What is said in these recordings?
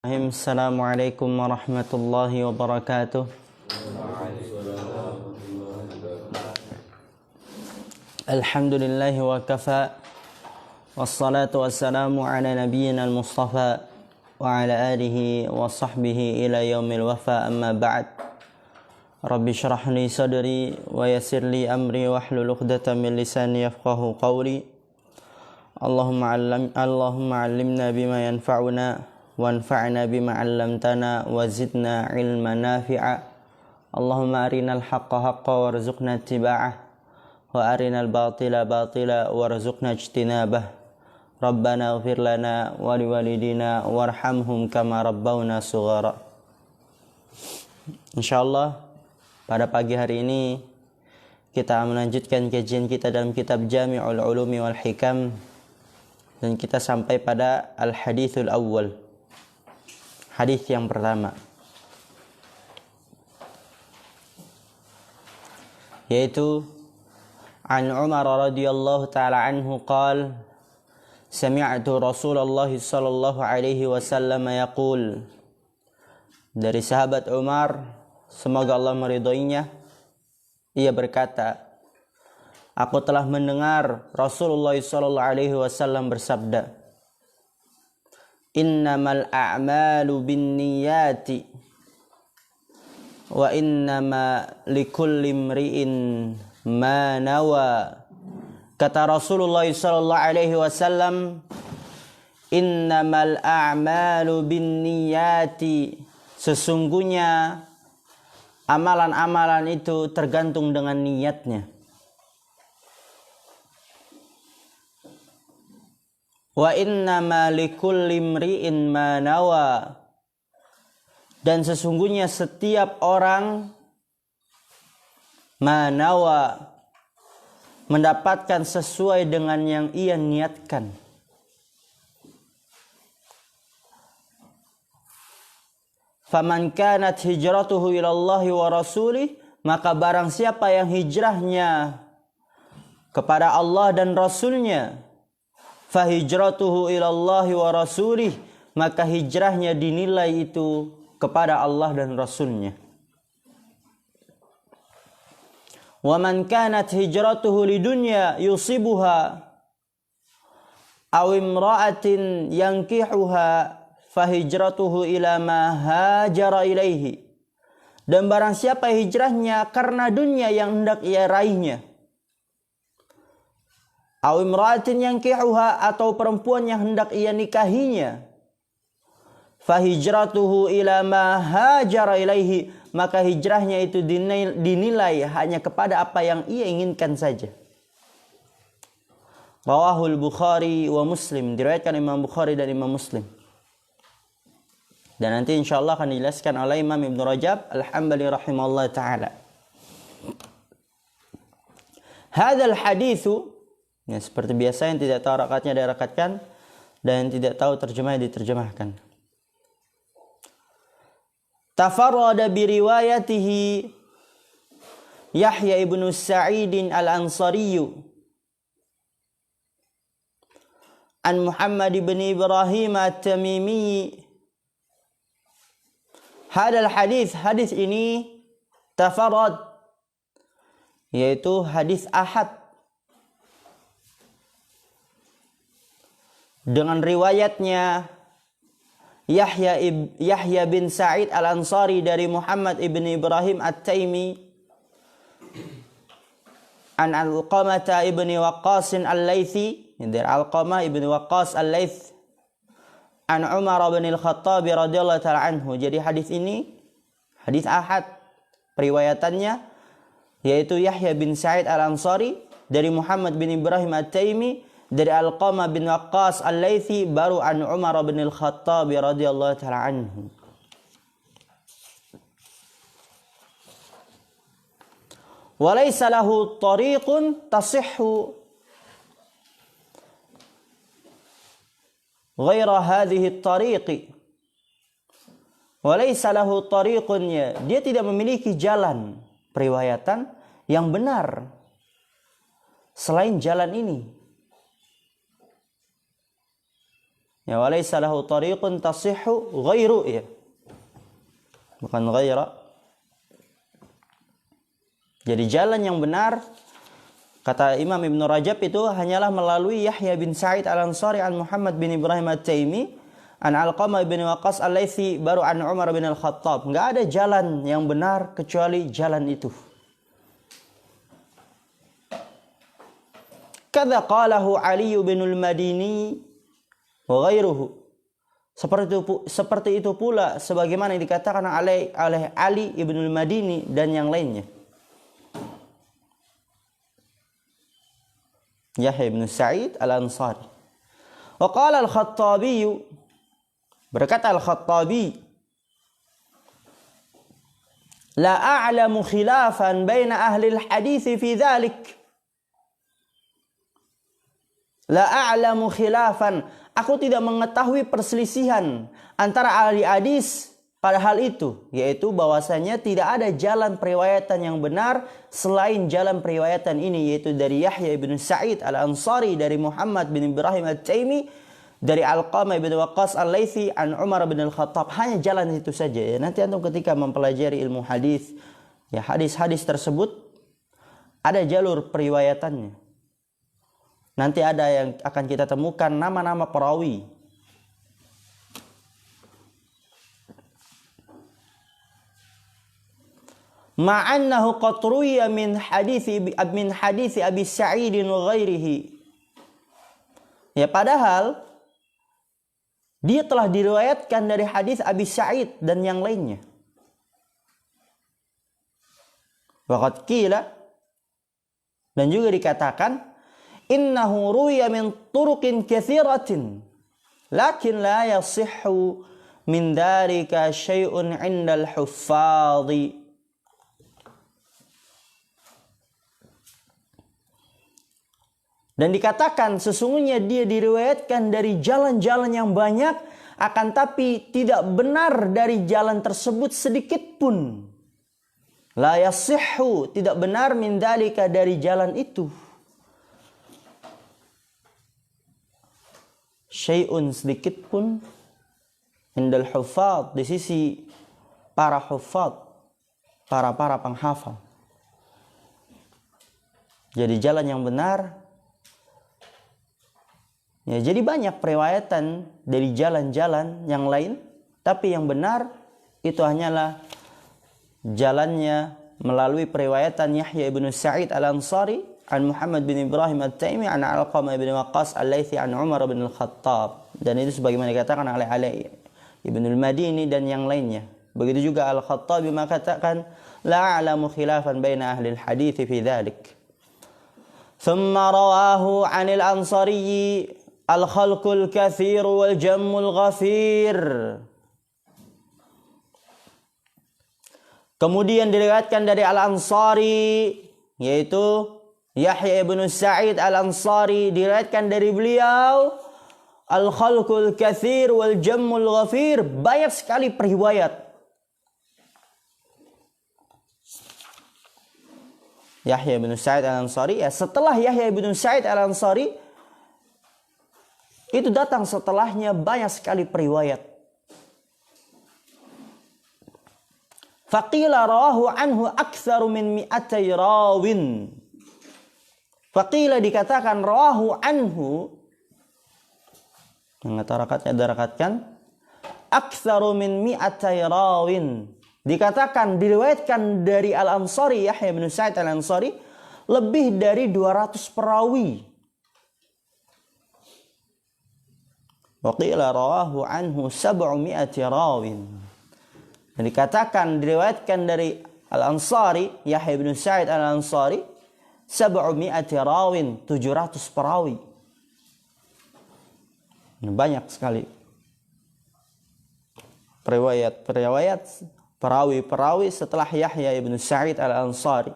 Assalamualaikum warahmatullahi wabarakatuh. Alhamdulillahi wa kafa. Wassalatu wassalamu ala nabiyyina al-mustafa wa ala alihi wa sahbihi ila yaumil wafa, amma ba'd. Rabbi shrah li sadri wa yassir li amri wahlul 'uqdatam min lisani yafqahu qawli. Allahumma 'allimna bima yanfa'una wanfa'na bima 'allamtana wa zidna 'ilman nafi'a. Allahumma arinal haqqa haqqan warzuqna ittiba'ah wa arinal batila batila warzuqna ijtinabah. Rabbana ighfir lana wa liwalidina warhamhum kama rabbawna shighara. Insyaallah pada pagi hari ini kita melanjutkan kajian kita dalam kitab Jami'ul Ulumi wal Hikam, dan kita sampai pada al-hadithul awwal, hadis yang pertama, yaitu an Umar radhiyallahu ta'ala anhu qala sami'tu Rasulullah sallallahu alaihi wasallam yaqul. Dari sahabat Umar, semoga Allah meridhoinya, ia berkata, aku telah mendengar Rasulullah sallallahu alaihi wasallam bersabda, innamal a'malu binniyati wa innama likulli imri'in ma nawa. Kata Rasulullah sallallahu alaihi wasallam, innamal a'malu binniyati, sesungguhnya amalan-amalan itu tergantung dengan niatnya. Wa innama likulli imri'in ma nawa, dan sesungguhnya setiap orang ma nawa, mendapatkan sesuai dengan yang ia niatkan. Faman kanat hijratuhu ilallahi wa rasulih, maka barang siapa yang hijrahnya kepada Allah dan Rasulnya, fahijratuhu ilallahi wa rasulih, maka hijrahnya dinilai itu kepada Allah dan Rasulnya. Wa man kanat hijratuhu lidunya yusibuha aw imra'atin yankihuha fahijratuhu ila ma hajara ilaihi, dan barang siapa hijrahnya karena dunia yang hendak ia raihnya, aw imra'atin yankihuha, atau perempuan yang hendak ia nikahinya, fahijratuhu ila ma hajara ilaihi, maka hijrahnya itu dinilai hanya kepada apa yang ia inginkan saja. Rawahul Bukhari wa Muslim, diriwayatkan Imam Bukhari dan Imam Muslim. Dan nanti insyaallah akan dijelaskan oleh Imam Ibn Rajab Al-Hambali rahimahullah ta'ala. Hadzal haditsu, ya, seperti biasa, yang tidak tahu rakaatnya dirakatkan, dan yang tidak tahu terjemahnya diterjemahkan. Tafarrada biriwayatihi Yahya ibn Sa'id al-Ansari an Muhammad ibn Ibrahim at-Tamimi. Hadal hadis ini tafarrad, yaitu hadis ahad, dengan riwayatnya Yahya bin Sa'id al-Ansari dari Muhammad ibn Ibrahim at-Taimi an Alqamah ibn Waqqas al-Laythi, dari Alqamah ibn Waqqas al-Layth an Umar bin al-Khattab radhiyallahu ta'ala anhu. Jadi hadis ini hadis ahad periwayatannya, yaitu Yahya bin Sa'id al-Ansari dari Muhammad bin Ibrahim at-Taimi dari Alqamah bin Waqqas al-Laythi, baru an Umar bin al-Khattab radhiyallahu ta'ala anhu. Wa laysa lahu tariqun tasihhu ghaira hadhihi at-tariqi. Wa laysa lahu tariqun, dia tidak memiliki jalan periwayatan yang benar selain jalan ini. Ya, walaysa lahu tariqun tasihhu ghairu, ya. Bukan ghaira. Jadi jalan yang benar, kata Imam Ibn Rajab, itu hanyalah melalui Yahya bin Sa'id al-Ansari an Muhammad bin Ibrahim at-Taimi an Alqamah bin Waqqas al-Laitsi baru an Umar bin al-Khattab. Enggak ada jalan yang benar kecuali jalan itu. Kadza qalahu Ali bin al-Madini wa ghairuhu. Seperti itu pula sebagaimana yang dikatakan oleh Ali ibn al-Madini dan yang lainnya. Yahya bin Sa'id al-Ansari. Wa qala al-Khattabi, berkata al-Khattabi, la a'lamu khilafan baina ahli al-hadits fi dhalik. La a'lamu khilafan, aku tidak mengetahui perselisihan antara ahli hadis pada hal itu, yaitu bahwasanya tidak ada jalan periwayatan yang benar selain jalan periwayatan ini, yaitu dari Yahya bin Sa'id al-Ansari, dari Muhammad bin Ibrahim at-Taimi, dari Alqamah bin Waqqas al-Laitsi an Umar bin al-Khattab. Hanya jalan itu saja, ya. Nanti antum ketika mempelajari ilmu hadis, ya, hadis-hadis tersebut ada jalur periwayatannya. Nanti ada yang akan kita temukan nama-nama perawi. Ma'annahu qad ruwiya min hadits Abi Sa'id wa ghairihi. Ya, padahal dia telah diriwayatkan dari hadis Abi Sa'id dan yang lainnya. Wa qad qila, dan juga dikatakan, innahu ruwiya min turuqin katsiratin lakin la yasihhu min dzalika syai'un 'indal huffadhi. Dan dikatakan sesungguhnya dia diriwayatkan dari jalan-jalan yang banyak, akan tapi tidak benar dari jalan tersebut sedikit pun. La yasihhu, tidak benar, min dzalika, dari jalan itu. Syai'un, sedikit pun, indal huffadh, di sisi para huffadh, para penghafal. Jadi jalan yang benar, ya, jadi banyak periwayatan dari jalan-jalan yang lain, tapi yang benar itu hanyalah jalannya melalui periwayatan Yahya bin Sa'id al-Ansari an Muhammad bin Ibrahim at-Taimi an Alqamah bin Waqqas al-Laitsi an Umar bin al-Khattab. Dan itu sebagaimana dikatakan oleh Ali ibn al-Madini dan yang lainnya. Begitu juga al-Khattabi mengatakan la a'lamu khilafan baina ahli al-hadits fi dzalik. Thumma rawahu 'anil Ansari al-khalqul katsir wal jammul ghafir. Kemudian diriwayatkan dari Al-Ansari, yaitu Yahya bin Sa'id Al-Ansari, diriwayatkan dari beliau al-khalqul katsir wal jammul ghafir, banyak sekali periwayat. Yahya bin Sa'id Al-Ansari, ya, setelah Yahya bin Sa'id Al-Ansari itu datang setelahnya banyak sekali periwayat. Faqila rawahu anhu aktsaru min mi'atay rawin. Faqila, dikatakan, rawahu anhu, yang darakatkan aktsaru min mi'atay rawin. Dikatakan, diriwayatkan dari Al-Ansari, Yahya bin Sa'id Al-Ansari, lebih dari 200 perawi. Waqila rawahu anhu 700 rawin. Dan dikatakan, diriwayatkan dari Al-Ansari, Yahya bin Sa'id Al-Ansari, 700 rawin, 700 perawi. Banyak sekali periwayat perawi setelah Yahya bin Sa'id Al-Ansari.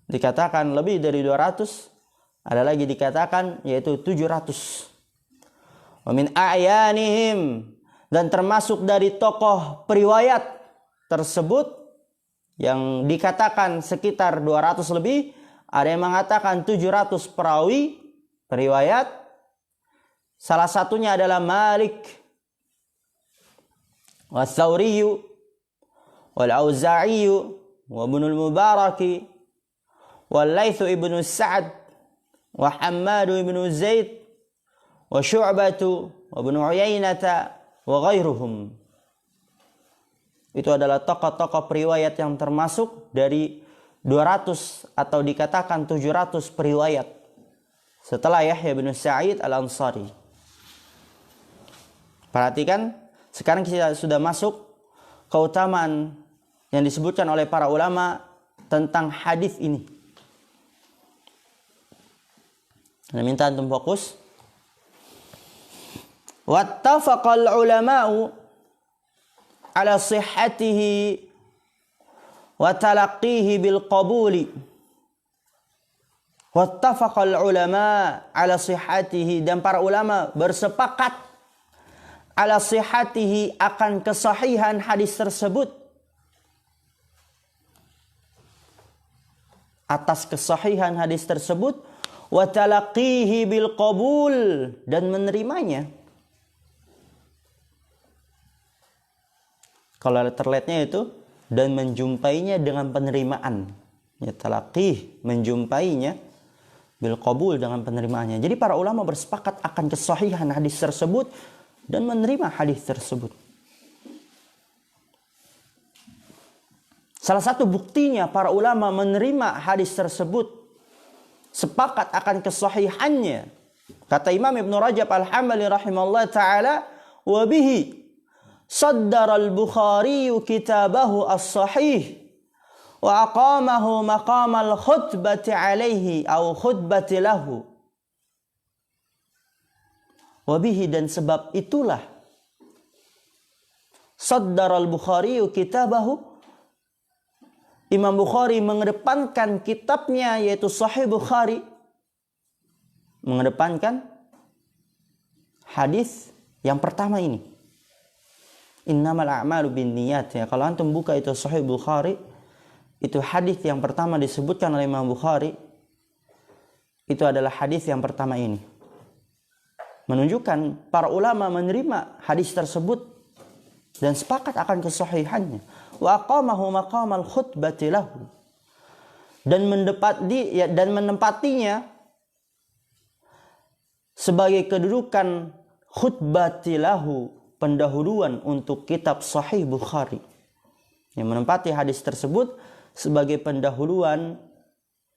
Dikatakan lebih dari 200, ada lagi dikatakan yaitu 700. Wa min a'yanihim, dan termasuk dari tokoh periwayat tersebut yang dikatakan sekitar 200 lebih, ada yang mengatakan 700 perawi periwayat. Salah satunya adalah Malik, wa Thawri, wal Auza'i, wa Ibnul Mubarak, wal Laits ibn Sa'd, wa Hammad ibn Zaid, wa Syu'bah, wa Ibnu Uyainah, wa ghairuhum. Itu adalah tokoh-tokoh periwayat yang termasuk dari 200 atau dikatakan 700 periwayat setelah Yahya bin Sa'id Al-Ansari. Perhatikan, sekarang kita sudah masuk keutamaan yang disebutkan oleh para ulama tentang hadis ini. Saya minta antum fokus. Wattafaqal ulama'u ala sihhatihi wa talaqqihi bil qabuli. Wattafaqal ulama' ala sihhatihi, dan para ulama bersepakat ala sihhatihi, akan kesahihan hadis tersebut, atas kesahihan hadis tersebut, wa talaqqihi bil qabul, dan menerimanya. Kalau terletnya itu dan menjumpainya dengan penerimaan. Ya, talaqqih, menjumpainya, bil qabul, dengan penerimaannya. Jadi para ulama bersepakat akan kesahihan hadis tersebut dan menerima hadis tersebut. Salah satu buktinya para ulama menerima hadis tersebut, sepakat akan kesahihannya. Kata Imam Ibn Rajab Al-Hambali rahimahullah ta'ala, wa bihi saddara al-Bukhari kitabahu as-sahih wa aqamahu maqamal khutbati alaihi au khutbati lahu. Wabihi, dan sebab itulah saddara al-Bukhari kitabahu, Imam Bukhari mengedepankan kitabnya yaitu Sahih Bukhari, mengedepankan hadis yang pertama ini, innamal a'malu binniyat. Ya, kalau antum buka itu Sahih Bukhari, itu hadis yang pertama disebutkan oleh Imam Bukhari, itu adalah hadis yang pertama ini. Menunjukkan para ulama menerima hadis tersebut dan sepakat akan kesahihannya. Wa aqamahu maqamal khutbati lahu, dan menempatinya sebagai kedudukan khutbati lahu, pendahuluan untuk kitab Sahih Bukhari. Yang menempati hadis tersebut sebagai pendahuluan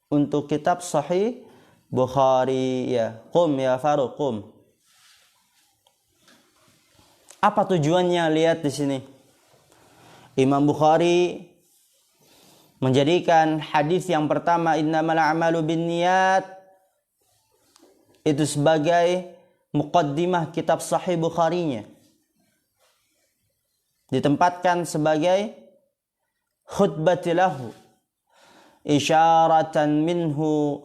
untuk kitab Sahih Bukhari. Ya, qum ya Faruq, qum. Apa tujuannya? Lihat di sini. Imam Bukhari menjadikan hadis yang pertama, innamal a'malu binniyat, itu sebagai muqaddimah kitab Sahih Bukharinya. Ditempatkan sebagai khutbati lahu, isyaratan minhu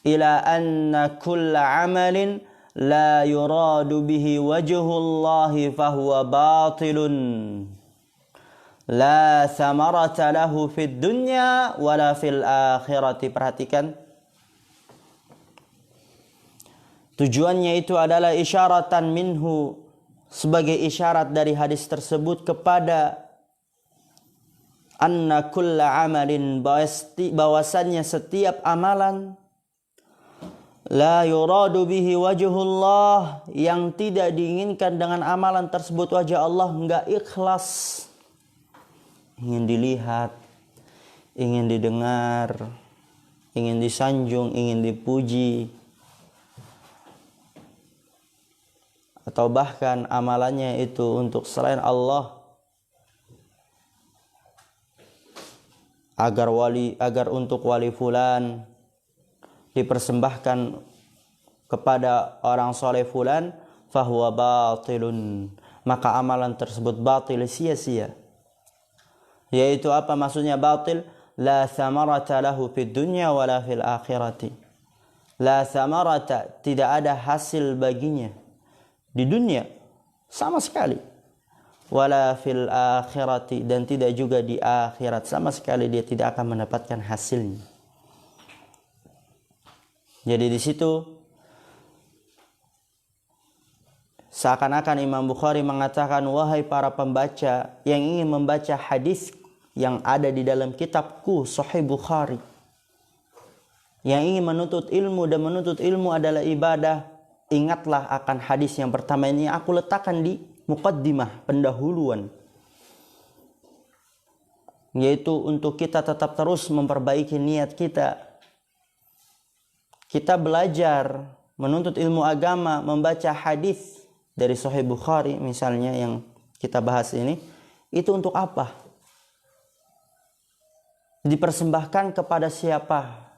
ila anna kulla amalin la yuradu bihi wajhullahi fahuwa batilun la thamarata lahu fid dunya wala fil akhirati. Perhatikan, tujuannya itu adalah isyaratan minhu, sebagai isyarat dari hadis tersebut kepada anna kulla amalin, bahwasannya setiap amalan, la yuradu bihi wajhullah, yang tidak diinginkan dengan amalan tersebut wajah Allah, enggak ikhlas, ingin dilihat, ingin didengar, ingin disanjung, ingin dipuji, atau bahkan amalannya itu untuk selain Allah, agar untuk wali fulan, dipersembahkan kepada orang soleh fulan, fahuwa batilun, maka amalan tersebut batil, sia-sia. Yaitu apa maksudnya batil? La thamarata lahu fid dunya wala fil akhirati. La thamarata, tidak ada hasil baginya di dunia sama sekali, wala fil akhirati, dan tidak juga di akhirat, sama sekali dia tidak akan mendapatkan hasilnya. Jadi di situ Seakan-akan Imam Bukhari mengatakan, wahai para pembaca yang ingin membaca hadis yang ada di dalam kitabku Sahih Bukhari, yang ingin menuntut ilmu dan menuntut ilmu adalah ibadah, ingatlah akan hadis yang pertama ini. Aku letakkan di muqaddimah, pendahuluan, yaitu untuk kita tetap terus memperbaiki niat kita. Kita belajar menuntut ilmu agama, membaca hadis dari Sahih Bukhari misalnya yang kita bahas ini, itu untuk apa? Dipersembahkan kepada siapa?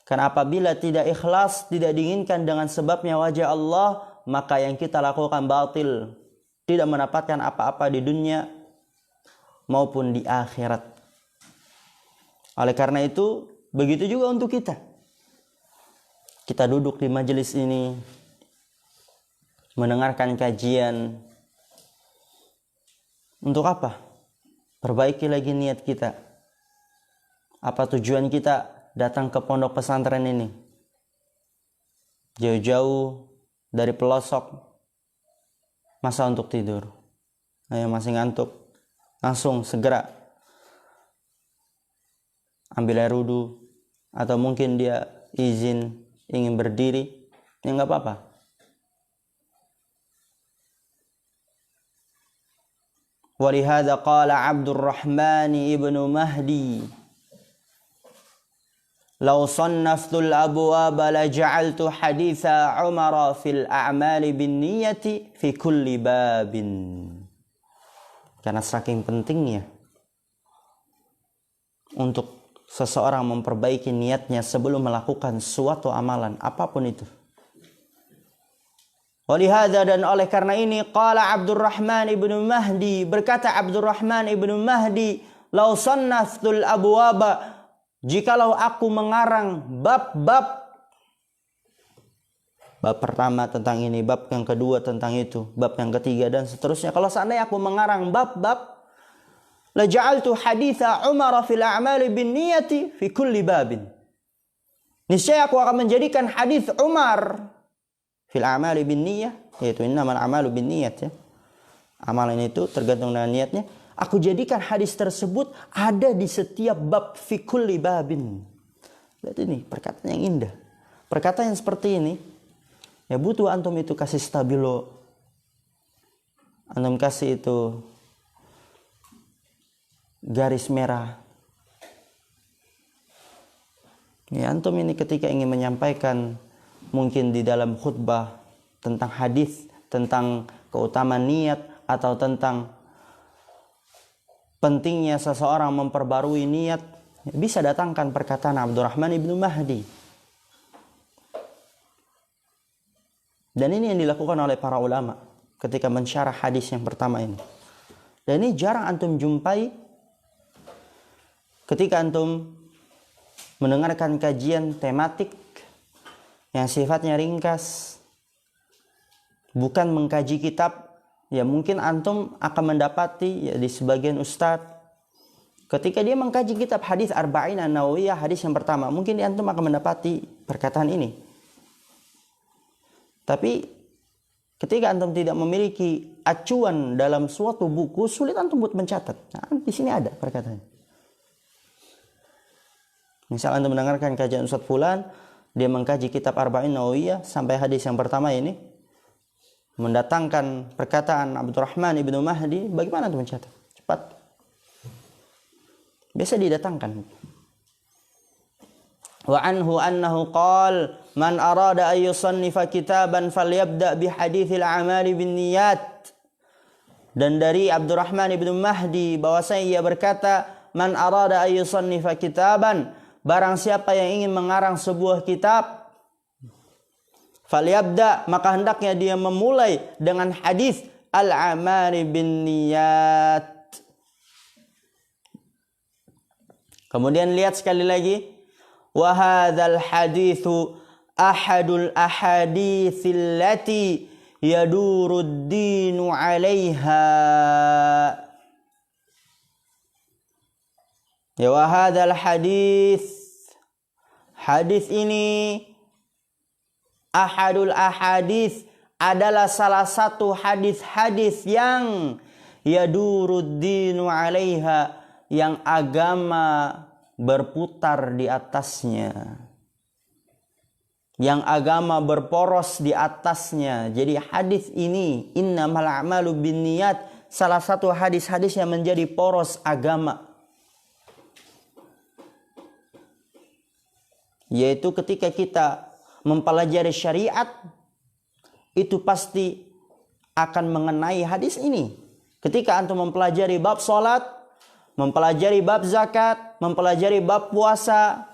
Karena apabila tidak ikhlas, tidak diinginkan dengan sebabnya wajah Allah, maka yang kita lakukan batil, tidak mendapatkan apa-apa di dunia maupun di akhirat. Oleh karena itu, begitu juga untuk kita. Kita duduk di majelis ini, mendengarkan kajian. Untuk apa? Perbaiki lagi niat kita. Apa tujuan kita datang ke pondok pesantren ini? Jauh-jauh dari pelosok, masa untuk tidur? Yang masih ngantuk, langsung segera ambil air wudu, atau mungkin dia izin ingin berdiri, ya nggak apa-apa. Walihada qala Abdurrahman ibn Mahdi, "Law sannaftul abwaba la ja'altu haditha Umar fil a'mali bin niyyati fi kulli babin." Karena saking pentingnya untuk seseorang memperbaiki niatnya sebelum melakukan suatu amalan apapun itu. Walihada, dan oleh karena ini, qala Abdurrahman ibn Mahdi, berkata Abdurrahman ibn Mahdi, "Law sannaftul abwaba," jikalau aku mengarang bab-bab, bab pertama tentang ini, bab yang kedua tentang itu, bab yang ketiga dan seterusnya. Kalau seandainya aku mengarang bab-bab, la ja'altu haditha Umar fil a'mali bin niyati fi kulli babin. Niscaya aku akan menjadikan hadis Umar fil a'mali bin niyah, yaitu innamal a'malu bin niyat, ya. Amalan itu tergantung dengan niatnya. Aku jadikan hadis tersebut ada di setiap bab, fi kulli babin. Lihat ini, perkataan yang indah. Perkataan yang seperti ini, ya butuh antum itu kasih stabilo. Antum kasih itu garis merah. Ya, antum ini ketika ingin menyampaikan mungkin di dalam khutbah tentang hadis, tentang keutamaan niat, atau tentang pentingnya seseorang memperbarui niat, bisa datangkan perkataan Abdurrahman ibn Mahdi. Dan ini yang dilakukan oleh para ulama ketika mensyarah hadis yang pertama ini. Dan ini jarang antum jumpai ketika antum mendengarkan kajian tematik yang sifatnya ringkas, bukan mengkaji kitab. Ya mungkin antum akan mendapati ya di sebagian ustadz, ketika dia mengkaji kitab hadis Arba'in An-Nawawiyah, hadis yang pertama, mungkin antum akan mendapati perkataan ini. Tapi ketika antum tidak memiliki acuan dalam suatu buku, sulit antum buat mencatat. Nah, di sini ada perkataannya. Misal antum mendengarkan kajian Ustadz Fulan, dia mengkaji kitab Arba'in Nawawiyah sampai hadis yang pertama ini, mendatangkan perkataan Abdurrahman ibn Mahdi, bagaimana antum mencatat? Cepat. Biasa didatangkan. Wa anhu annahu qala man arada an yusannifa kitaban falyabda bi haditsil a'mali bin niyat. Dan dari Abdurrahman ibn Mahdi bahwasanya ia berkata, man arada an yusannifa kitaban, barang siapa yang ingin mengarang sebuah kitab, falyabda, maka hendaknya dia memulai dengan hadis al-a'mali bin niyat. Kemudian lihat sekali lagi, wa hadzal haditsu ahadul ahaditsil lati yadurud dinu 'alaiha. Ya, wa hadzal hadis, hadis ini ahadul ahadis adalah salah satu hadis-hadis yang yaduruddinu 'alaiha, yang agama berputar di atasnya, yang agama berporos di atasnya. Jadi hadis ini, innamal a'malu binniyat, salah satu hadis-hadis yang menjadi poros agama. Yaitu ketika kita mempelajari syariat, itu pasti akan mengenai hadis ini. Ketika antum mempelajari bab salat, mempelajari bab zakat, mempelajari bab puasa,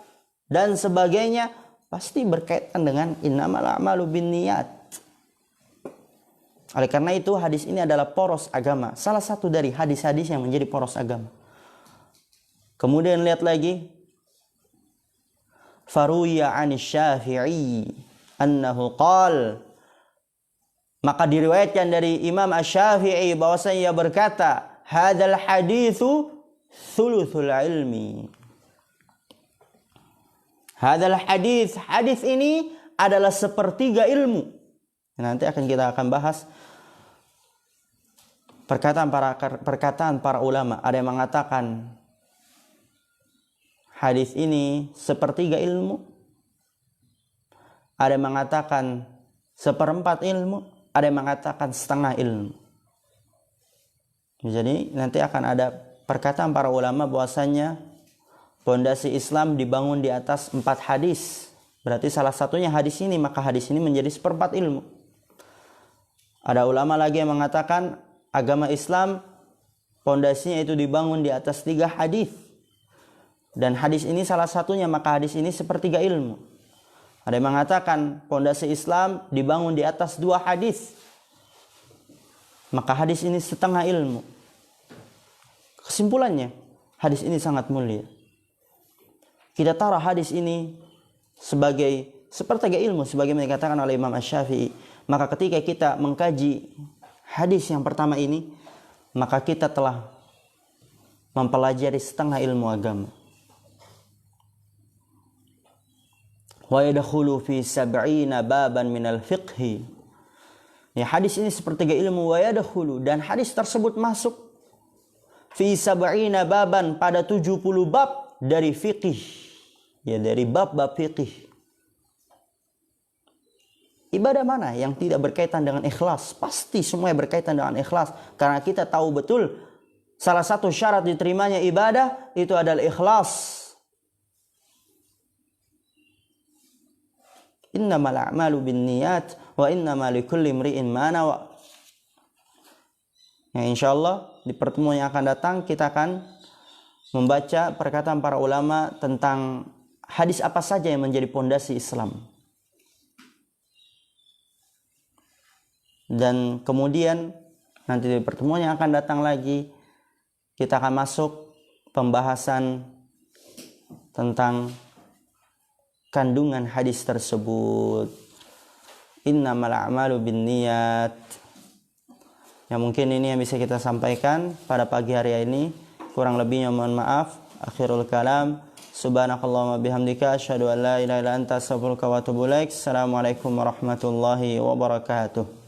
dan sebagainya, pasti berkaitan dengan innamal a'malu binniyat. Oleh karena itu hadis ini adalah poros agama, salah satu dari hadis-hadis yang menjadi poros agama. Kemudian lihat lagi, faruya 'ani Syafi'i annahu qala, maka diriwayatkan dari Imam Asy-Syafi'i bahwasanya ia berkata, hadzal haditsu thuluthul ilmi. Hadzal hadis, hadis ini adalah sepertiga ilmu. Nanti kita akan bahas perkataan para ulama. Ada yang mengatakan hadis ini sepertiga ilmu, ada yang mengatakan seperempat ilmu, ada yang mengatakan setengah ilmu. Jadi nanti akan ada perkataan para ulama bahwasanya pondasi Islam dibangun di atas 4 hadis. Berarti salah satunya hadis ini, maka hadis ini menjadi seperempat ilmu. Ada ulama lagi yang mengatakan agama Islam pondasinya itu dibangun di atas 3 hadis. Dan hadis ini salah satunya, maka hadis ini sepertiga ilmu. Ada yang mengatakan pondasi Islam dibangun di atas 2 hadis, maka hadis ini setengah ilmu. Kesimpulannya, hadis ini sangat mulia. Kita taruh hadis ini sebagai sepertiga ilmu, sebagaimana dikatakan oleh Imam Asy-Syafi'i. Maka ketika kita mengkaji hadis yang pertama ini, maka kita telah mempelajari setengah ilmu agama. Wa yadkhulu fi 70 baban minal fiqhi. Ya, hadis ini sepertiga ilmu, wa yadkhulu, dan hadis tersebut masuk fi 70 baban, pada 70 bab dari fiqih. Ya, dari bab-bab fiqih. Ibadah mana yang tidak berkaitan dengan ikhlas? Pasti semuanya berkaitan dengan ikhlas. Karena kita tahu betul salah satu syarat diterimanya ibadah itu adalah ikhlas. Innamal a'malu binniyat wa innamal likulli imri'in ma nawa. Ya, insyaallah di pertemuan yang akan datang kita akan membaca perkataan para ulama tentang hadis apa saja yang menjadi pondasi Islam. Dan kemudian nanti di pertemuan yang akan datang lagi kita akan masuk pembahasan tentang kandungan hadis tersebut. Innamal a'malu binniyat. Ya, mungkin ini yang bisa kita sampaikan pada pagi hari ini. Kurang lebihnya mohon maaf. Akhirul kalam. Subhanakallahumma bihamdika asyhadu an la ilaha illa anta astaghfiruka wa atubu ilaik. Assalamualaikum warahmatullahi wabarakatuh.